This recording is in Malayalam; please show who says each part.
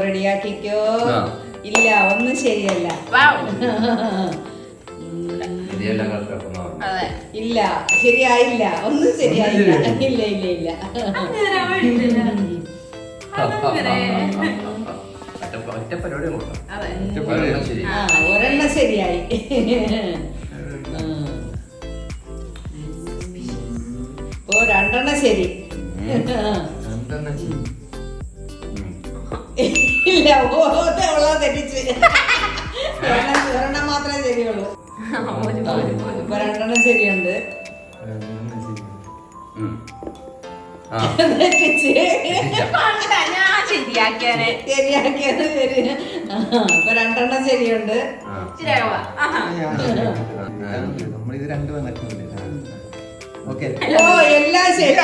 Speaker 1: റെഡിയാക്കിക്കോ. ഇല്ല, ഒന്നും ശരിയല്ല. ഇല്ല, ശരിയായില്ല, ഒന്നും ശരിയായില്ല. ഇല്ല ഇല്ല ഇല്ല. ഒരെണ്ണം ശരിയായി. ഓ, രണ്ടെണ്ണം ശരി. ഇല്ല, തെറ്റിച്ച്. ഒരെണ്ണം മാത്രമേ ശരിയുള്ളൂ. ഇപ്പൊ രണ്ടെണ്ണം ശരിയുണ്ട്. തെറ്റിച്ച് ശരിയാക്കിയത് ശരി. ഇപ്പൊ രണ്ടെണ്ണം ശരിയുണ്ട്. ഓ, എല്ലാം ശരി.